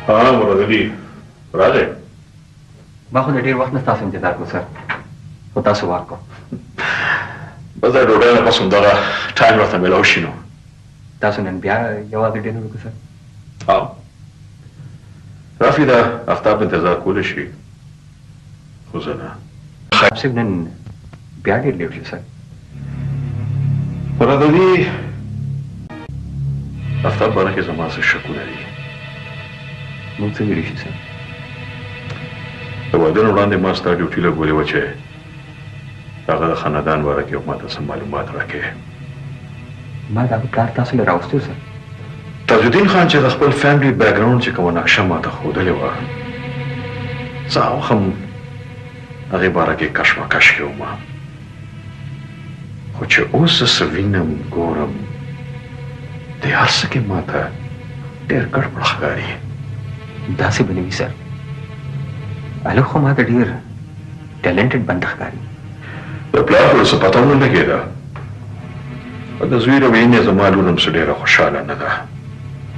हाँ मुराद अली राजे मैं खुद ढेर वक्त नस्ता से इंतजार को सर होता सुबह को बस डोडा ना पसंद आगा टाइम रहता मेला उशिनो तासु नन ब्याह यवा के डिनर को सर हाँ राफिदा आफ्ताब इंतजार कोले शी खुजना खाब से नन ब्याह के लिए सर मुराद अली आफ्ताब बारा के जमा से शक नहीं मुझसे ही ऋषि सर तो वादन उड़ाने मास्टर ड्यूटी लग बोले बचे अगर खानदान वाला की उम्मत से मालूमात रखे मैं दाबी कार तासे ले राउस्ते सर ताजुद्दीन खान चे दखल फैमिली बैकग्राउंड चे कवन नक्शा माता खुद ले वा साव हम अगे बारा के कश्मकश के उमा कुछ उस सविनम गोरम ते हर्ष के माता डेर गड़बड़ गाड़ी दासी बनी हुई सर अलग खो माता डेर टैलेंटेड बंदखकारी तो प्लान को सब पता नहीं लगेगा तस्वीर में इन्हें ज़मालून हम सुडेरा खुशाला न था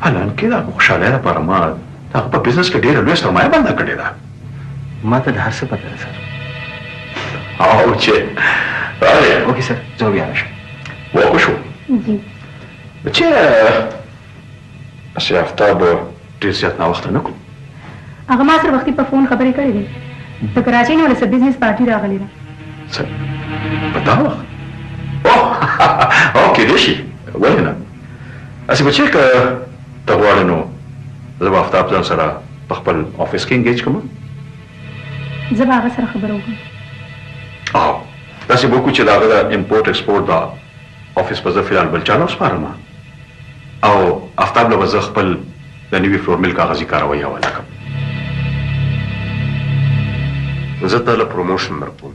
हालांकि ना खुशाला है पर माँ ताकि बिजनेस के डेरा लुएस रमाया बंदा कर देता माता धार से पता है सर आओ चे अरे ओके सर जो भी आना वो कुछ हो जी बच्चे ऐसे आफ्ताब टीसियात ना वक्त न को अगर माँ सर वक्ती पर फोन खबरें करेगी तो कराची ने वाले सब बिजनेस पार्टी राग लेना सर बताओ ओके देशी वही ना ऐसे बच्चे का तबाड़ नो जब आफ्ताब जान सरा पखपल ऑफिस के इंगेज कमा जब आगा सर खबर होगी आओ ऐसे वो कुछ दागा इंपोर्ट एक्सपोर्ट दा ऑफिस पर फिलहाल बलचाना उस पार मा आओ आफ्ताब लो बज़खपल लनीवी फ्लोर मिल कागजी कार्रवाई हवाला कब जतला प्रमोशन मरपून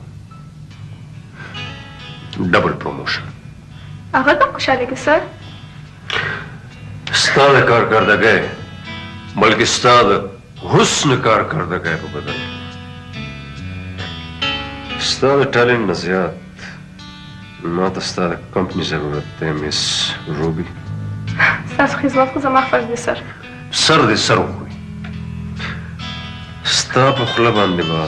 डबल प्रमोशन आगा तो खुशहाली के सर स्ताद कारकर्दगी बल्कि स्ताद हुस्न कारकर्दगी को बदल स्ताद टैलेंट नज़ियात ना तो स्ताद कंपनी जरूरत है मिस रूबी सास खिजमत को जमा फर्ज दे सर सर हुई स्ताद खुलबान दिबा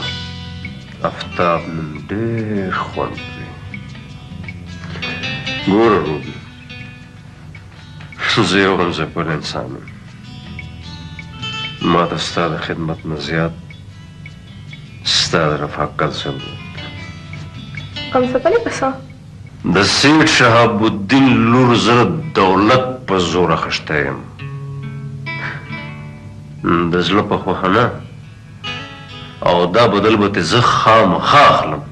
आफ्ताब नंदेर ख्वान गोर रूबी ज़ेव हमसे पर इंसान माता स्ताद खिदमत नज़ियात स्ताद रफाकत जरूरत कम से पहले पसा द सेठ शहाबुद्दीन लूर जर दौलत पर जोर खश्तेम दजल पखवाना और दा बदल बते ज़खाम खाखलम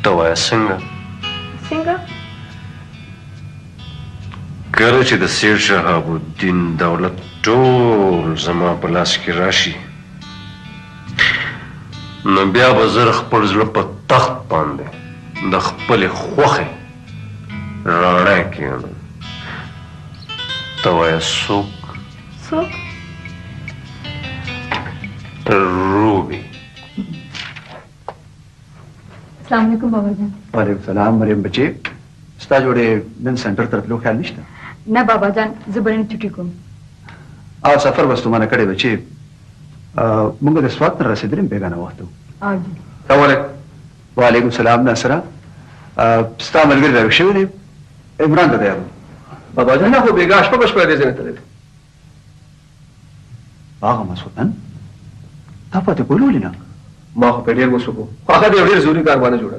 तवाया सिंगा सिंगा करे ची द सेठ शहाबुद्दीन दौलत टोल जमा पलास की राशि न बिया बजर खपल जल पर तख्त पांदे द खपल खोखे राणा के तवाया सुक सुक रूबी अस्सलाम वालेकुम बाबा जान वालेकुम सलाम मरियम बच्चे स्ता जोड़े दिन सेंटर तरफ लो ख्याल निश्ता ना बाबा जान जबरन छुट्टी को आ सफर बस तुम्हारा कड़े बच्चे मुंगे दे स्वागत न रसे दिन बेगाना वक्तु आज वालेकुम सलाम नसरा स्ता मलगर रक्षे ने इमरान दे अब बाबा जान ना हो बेगा अशपा पशपा दे जने तले बागा मसुतन तापते बोलूली ना मां को पेडियर वो सुको आखा दे ढेर जरूरी कारवाना जोड़ा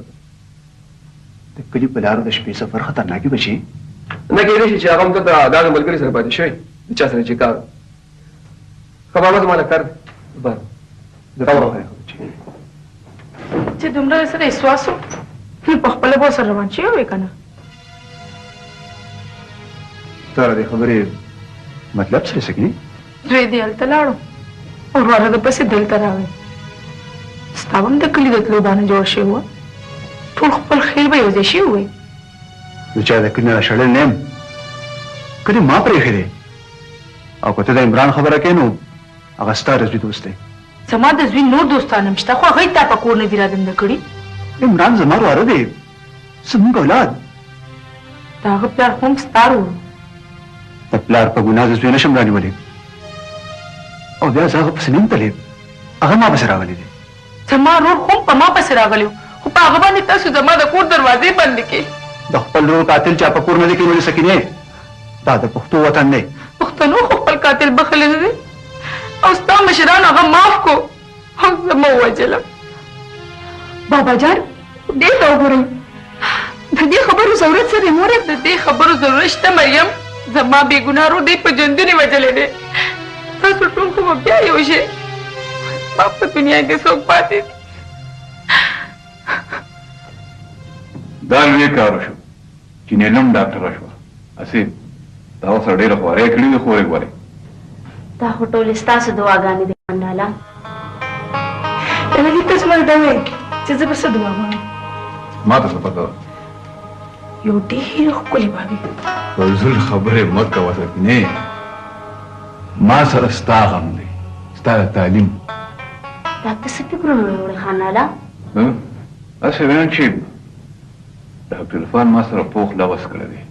ते कली पलारो द स्पेस सफर खतरनाकी बच्चे ना के रे शी आगम तो दादा मलकरी सर पाते शे बिचा सर चिका कबामा तुम्हारा कर बर दताव है बच्चे जे दुमरा सर विश्वासो फिर पखपले बो सर रवान छे होवे कना तारा दे खबरे मतलब से सकनी रे दे तलाड़ो और वाला तो पसे दिल तरावे स्तावन द कली दतलो बाने जोर शे हुआ ठोल खपल खेल बे वजे शे हुए बेचारा किन्ना शड़े नेम कदी मां पर खेले और कोते द इमरान खबर के नो अगस्ता रजवी दोस्ते समा द जवी नूर दोस्तान मश्ता खो गई ता पकोर ने दिरा दंद कड़ी इमरान जमारो आरो दे सम का औलाद ताग प्यार होम स्टारो तपलार पर गुनाह जवी नशम रानी वाले او بیا زه هغه پسې نیم تللی هغه ما پسې راغلی دی زما ورور هم په ما پسې راغلی خو په هغه باندې تاسو زما د کور دروازې بندې کړې د خپل ورور قاتل چا په کور نه دی کېنولي سکینې دا د پښتو وطن دی پښتنو خو خپل قاتل بخښلی نه دی او ستا مشران هغه معاف کو او زه مه ووجلم بابا جان دې ته وګورئ د دې خبرو ضرورت څه دی مورې د دې خبرو ضرورت شته مریم زما بې ګناه ورور دی په ژوندون یې وژلی دی تاسو ټول خو به بیا یو شئ ما په دنیا کې څوک پاتې دي دا لوی کار وشو چې نیلم ډاکټره شوه هسې دا اوس ډېره خوارۍ کړي دي خورې ګورې دا خو ټولې ستاسو دعاګانې دي منډاله علي تاسو ماته دا وایئ چې زه به څه دعا غواړم ما ته څه پته ده یو ډېره ښکلې بابي فضول خبرې مه کوه سکینې ما سره ستا غم دی ستا د تعلیم دا ته څه فکرونه وړې خاناله هسې وایم چې ډاکټر عرفان ما سره پوخ لوس کړی دی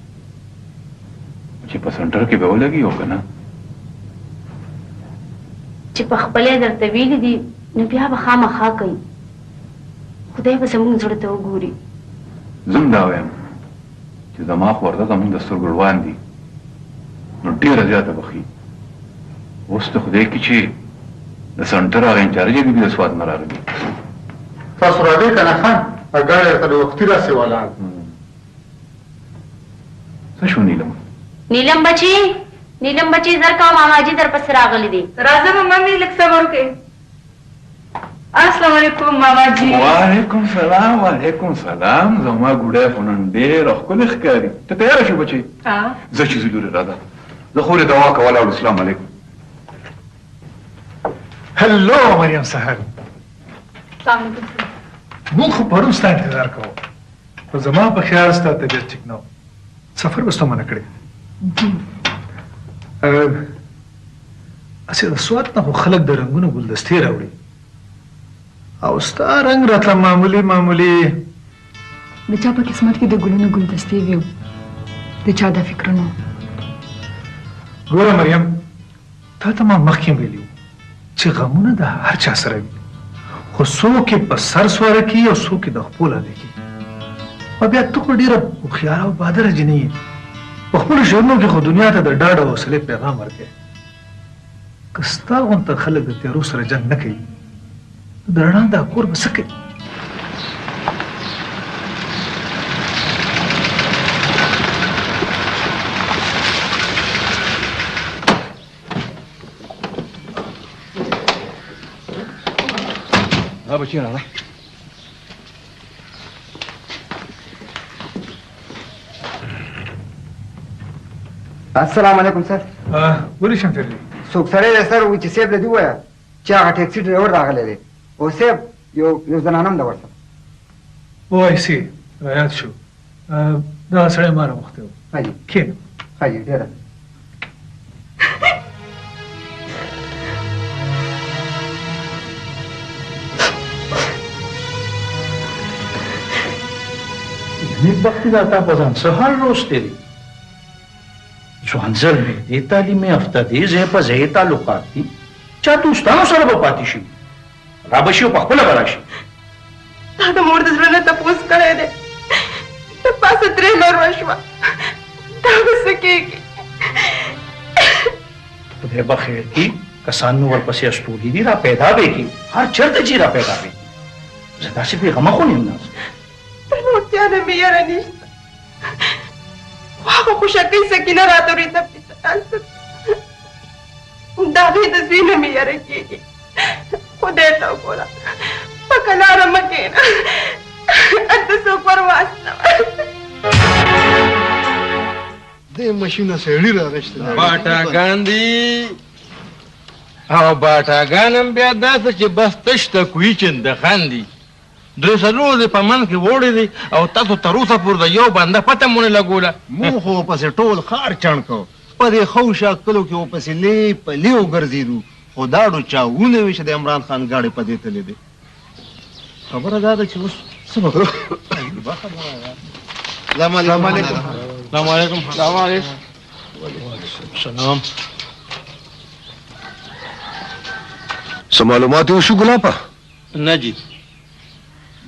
چې په سنټر کې به ولګي او که نه چې په خپلې درته ویلي دي نو بیا به خامخا کوي خدای به زموږ زړه ته وګوري زم دا وایم چې زما خو ورته زموږ د سترګو روان دي نو ډېره زیاته بخي اوس ته خدای کې چې د سنټر هغه انچارج بي بي د سواد نه راغلي تاسو راځئ که نه خان اګاړی ته د وختي راسې ولاړ څه شو نیلم نیلم بچی زر کا ماماجي در پسې راغلی دی راځه مامي لږ صبر وکړئ السلام علیکم ماماجي وعلیکم سلام زما ګوډی خو نن ډېره ښکلې ښکاري ته تیاره شو بچی زه چې زه لورې راځه زه خورې دوا کوله او السلام علیکم هلو مریم سهر موږ خو پرون ستا انتظار کوو خو زما په خیال ستا طبیعت ټیک نه و سفر به ستومانه کړی هسې د سوات نه خو خلک د رنګونو ګلدستې راوړي او ستا رنګ راته معمولي د چا په قسمت کې د ګلونو ګلدستې وي د چا دا فکرونه ګوره مریم تا ته ما مخکې ویلي وو چې غمونه د هر چا سره وي خو څوک یې په سر سواره کوي او څوک یې د خپو لاندې کوي او بیا ته خو ډېره هوښیاره او بهادره جینۍ یې په خپلو شعرونو کې خو دنیا ته د ډاډ او حوصلې پیغام ورکوې که ستا غونته خلک د تیارو سره جنګ نه کوي د رڼا دا کور به څه کوي بچی راځه السلام علیکم سر ولې شمفیرلی څوک سړی دی سر وایي چې صاحب له دې ووایه چې هغه ټیکسي ډرایور راغلی دی او صاحب یو زنانه هم ده ورسره وای سي رایاد شو دا سړی ما راوختی و حاجي کښېنه حاجي ډېره نیکبختی در تا بازم څه حال روستی دی ځوانزل مې دی تعلیم یافته دی ځای په ځای تعلقات دي چا دوستانو سره به پاتې شي را به شي او پخپله به راشي تا د مور د زړه نه تپوس کړی دی د پاسه درېیمه وشوه دا به څه کېږي خدای به خیر کړي کسان مې ورپسې استولي دي را پیدا به کړي هر چېرته چې را پیدا به کړي زه داسې بېغمه خو نه یم ناز د نور چا نه مې یاره نشته خو هغه خوشکۍ سکینه راته وریده د هغې د زوی نه مې یاره کېږي خدای ته وګوره په کلاره مه کښېنه هلته څوک ور واستوه دې ماشینه سړي راغشته باټاګان دي او باټاګان هم بیا داسې چې بس تش ته کوي چندخان دي درې څلور دې په من کې وړي دي او تاسو تر اوسه پورې د یو بنده پته مو نه لګوله مونږ خو پسې ټول ښار چڼ کو په دې خوشه کلو کې ورپسې لې په لیو ګرځېدو خو داړو چا ونه وي چې د عمران خان ګاډی په دې تللی دی خبره دا ده چې اوس څه به کوو السلام علیکم السلام علیکم السلام علیکم سلام څه معلومات یې وشو ګلابه؟ نه جي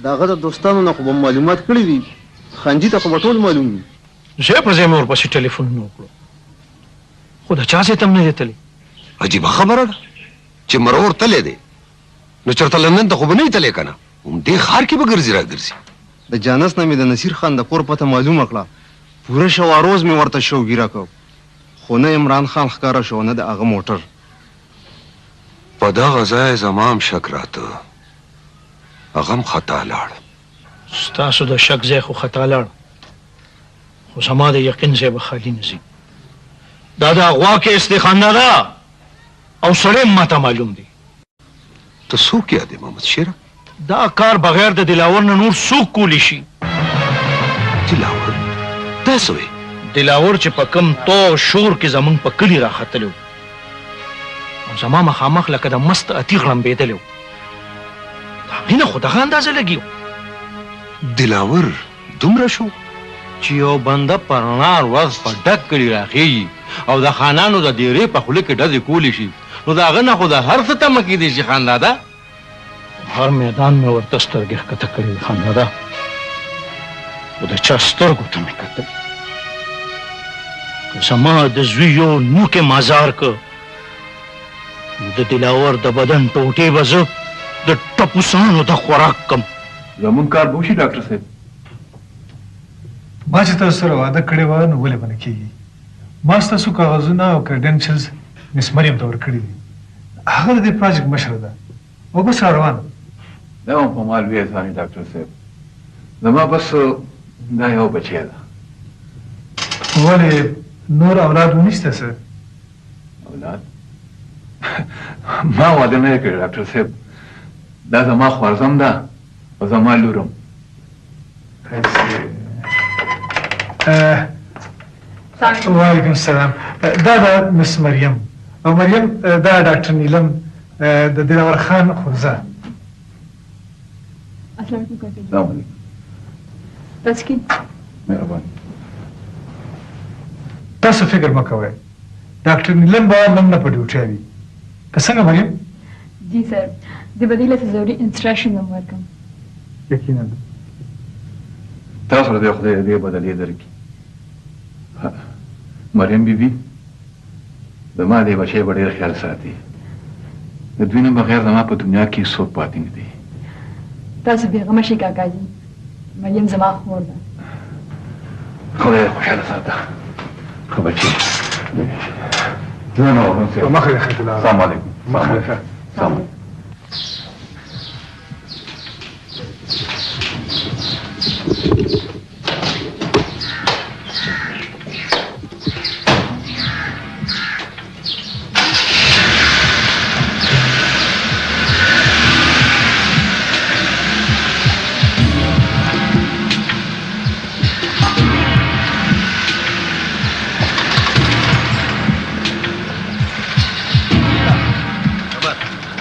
د هغه د دوستانو نه خو به معلومات کړي دي، خنجي ته خو به ټول معلوم وي. زه په ځای مې ورپسې ټلیفون نه وکړو، خو د چا ځای ته هم نه دی تللی. عجیبه خبره ده چې مرور تللی دی، نو چېرته لندن ته خو به نه وي تللی که نه، همدې ښار کې به ګرځي راګرځي. د جانس نه مې د نصیر خان د کور پته معلومه کړه، پوره شواروز مې ورته شوګیره کړ، خو نه عمران خان ښکاره شو نه د هغه موټر. په دغه ځای زما هم شک راته، هغه هم خطا لاړ. ستاسو د شک ځای خو خطا لاړ، خو زما د یقین ځای به خالي نه ځي. دا د اغوا کیس دی خانداره، او سړی هم ماته معلوم دی. ته څوک یادې محمد شیره؟ دا کار بغیر د دلاور نه نور څوک کولی شي؟ دلاور؟ دا څه وایي؟ دلاور چې په کم تو شور کې زمونږ په کلي راختلی و، او زما مخامخ لکه د مست اتي غړمبېدلی و، د هغې نه خو دغه اندازه لګي و. دلاور دومره شو چې یو بنده پر نار ورځ په ډک کړي راخېږي او د خانانو د دیرې په خوله کې ډزې کولی شي، نو د هغه نه خو د هر څه تمه کېدی شي خانداده. هر میدان مې ورته سترګې ښکته کړې وې خانداده، خو د چا سترګو ته مې کتل. که زما د زوی یو نوکې مازار که، نو د دلاور د بدن ټوټې به زه د ټپوسانو د خوراک کم. زمون کار به وشي ډاکټر صاحب؟ ما چې تاسو سره واده کړی وه نو ولې به نه کېږي؟ ما ستاسو کاغذونه او کریډنشلز مس مریم ته ورکړي دي، هغه د دې پروجیکټ مشره ده او بس را روان. دا هم په مال وی ځاني ډاکټر صاحب، زما بس دا یو بچی ده. ولې نور اولاد ونیسته څه؟ اولاد؟ ما واده نه کړی ډاکټر صاحب، دا زما خوارزم ده او زما لورم. وعلیکم السلام. دا ده مس مریم، او مریم دا ډاکټر نیلم د دلاور خان خورزه. السلام علیکم کاکا. السلام علیکم. تسکین. مهرباني. تاسو فکر مه کوئ، ډاکټر نیلم به نن نه په ډیوټي وي. که څنګه مریم؟ جی سر، د بدیل ته ضروري انسټرکشن هم ورکم. یقینا. تاسو د خدای دې بدلې درکړي. مریم بیبي زما دې بچی به ډېر خیال ساتي، د دوی نه بغیر زما په دنیا کې څوک پاتې نه دی. تاسو بېغمه شئ کاکا جي، مریم زما خور ده. خدای خوشحاله ساته. ښه بچی زه نه ورم صاحب. مخه دې خیر الله. السلام علیکم. مخه دې خیر. السلام علیکم.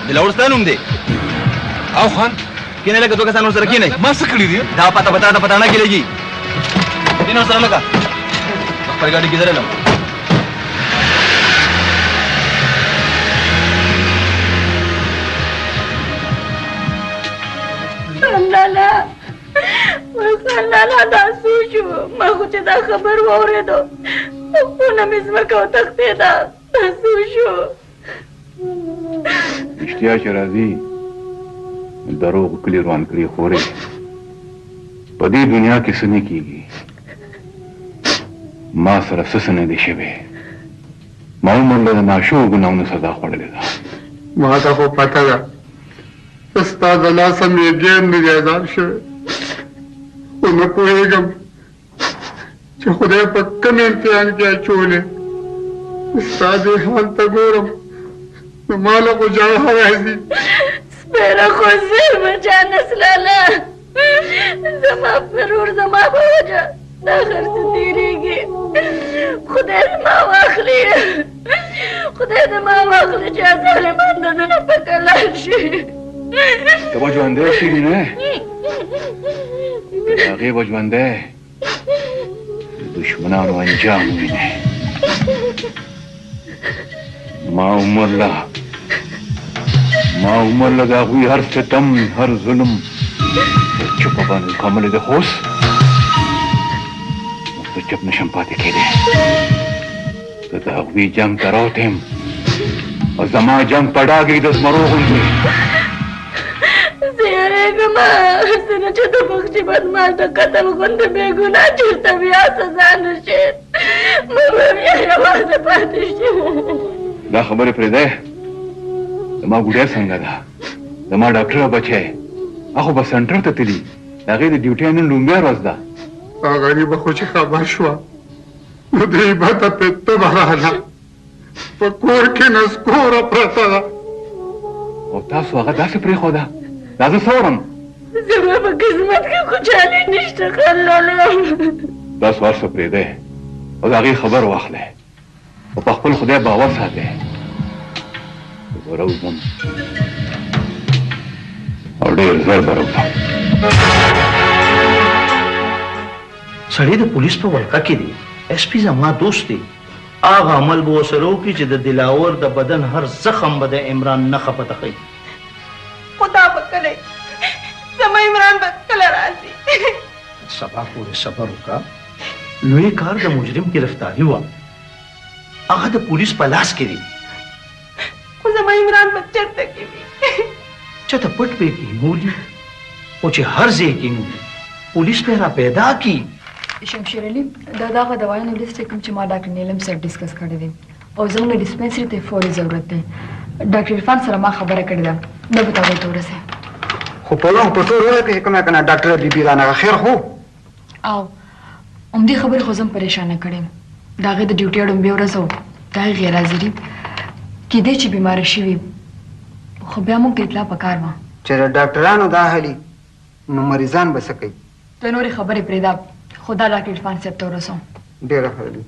دلاور ستا نوم دی؟ او خان کینې لکه دوه کسان ورسره کینئ. ما څه کړي دي؟ دا پته به تا ته پټانه کې لګي. کینې ورسره لکه خپل ګاډي کې درلم. لالا لالا دا څه شو؟ ما خو چې دا خبر واورېدو خونه مې ځمکه وتښتېده. دا څه شو؟ اشتیا چې راځي دروغ کلي روان کړي خورې په دې دنیا کې څه نه کېږي. ما سره څه نه دي شوی، ما عمر له ناشو ګناهونو سزا خوړلې ده. ما ته خو پته ده ستا د لاسه مې ډېر نه دی عذاب شوی، خو نه پوهېږم چې خدای په کوم امتحان کې اچولی. ستا دې حال ته ګورم نو ما له خو جاړه راځي. سپېره خو زلمه جانس لالا، زما فرور زما په وجه دا خرڅ تېرېږي. خدای دې ما واخلي، خدای دې ما واخلي چې ظالمان د ده نه پکه لاړ شي. ته به ژوندی شي نه، که د هغې به ژوندی د دشمنانو انجام ووینې. ما عمر له ما عمر له د هغوی هر ستم هر ظلم چوپه باندې زغملی دی، خو اوس زه چپ نشم پاتې کېدی. زه د هغوی جنګ ته راوتی یم او زما جنګ په ډاګ د زمرو غوندې. زه یېرېږم څنګه چې د بخشي بدماش د قتل غوندې بې ګناه چېرته بیا سزا نه شي، موږ به بیا یوازې پاتې شو. دا خبرې پرېږدی، زما ګوډیا څنګه ده؟ زما ډاکټره بچی هغه به سنټر ته تلي، د هغې د ډیوټۍ نن لومبیا ورځ ده. غریبه خو چې خبر شوه نو دوی به ته پته به راغله، په کور کې نسکوره پرته ده. او تاسو هغه داسې پرېښوده، دا زه څه وړم؟ زما په قسمت کې خوشحالي نشته خلالو. تاسو هر څه پرېږدی او د هغې خبر واخلئ او په خپل خدای باور ساتئ. زه راوځم او ډېر ژر به راوځم. سړی د پولیس په ولقه کې دی، ایس پي زما دوست دی. هغه عمل به ورسره وکړي چې د دلاور د بدن هر زخم به د عمران نښه پته ښیي. خدا به کله زما عمران به کله راځي. سبا پورې صبر وکړه. لوی کار د مجرم گرفتاري وه، هغه د پولیس په لاس کې دی. خو زما عمران به چېرته کې وي؟ چېرته پټ به یې کېنولي، خو چې هر ځای یې کېنولي پولیس به یې را پیدا کړي. شمشیر علي دا دغه دوایانو لیست کوم چې ما ډاکټر نیلم صاحب ډسکس کړی دی او زموږ ډسپنسري ته فوري ضرورت دی. ډاکټر عرفان سره ما خبره کړې ده، دا به تاسو ته ورسه. خو په لوم په ټول وای کې کومه کنه ډاکټر بیبي رانه خیر خو او دې خبرې خو زم پریشانه کړم. داغه د ډیوټي اړم به ورسو دا غیر حاضری کې دې چې بیمار شي خو بیا موږ اطلاع پکار ما چې ډاکټرانو دا حالي نو مریضان به سکی. ته نورې خبرې پرېدا، خدا ډاکټر عرفان صاحب ته ورسو. ډېره ښه ده.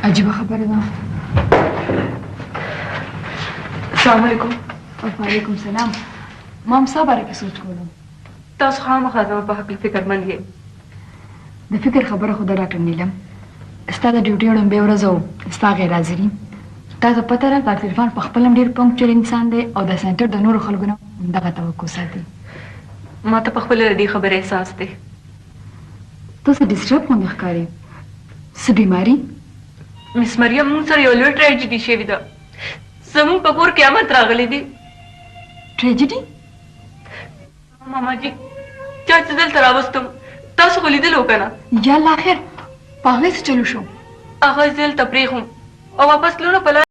عجیبه خبره ده. السلام علیکم. وعلیکم سلام. ما هم ستا باره کې سوچ کولم. تاسو خامخا زما په حق فکرمند یې. د فکر خبره خو د ډاکټر نیلم ستا د ډیوټي اړومبۍ ورځ او ستا غیر حاضري تا ته پته ده ډاکټر عرفان پخپله هم ډېر پنکچر انسان دی او د سینټر د نورو خلکو نه همدغه توقع ساتي. ما ته پخپله د دې خبرې احساس دی. ته څه ډسټرب غوندې ښکارې، څه بیماري؟ مس مریم موږ سره یو لوی ټریجډي شوې ده. زموږ په کور قیامت راغلی دی. ټریجډي؟ ماما جي چا چې دلته راوستم تاسو خو لیدلو که نه؟ یا الله خیر، په هغې څه چلو شو؟ هغه زه دلته پرېښوم او واپس تلو نه په لاره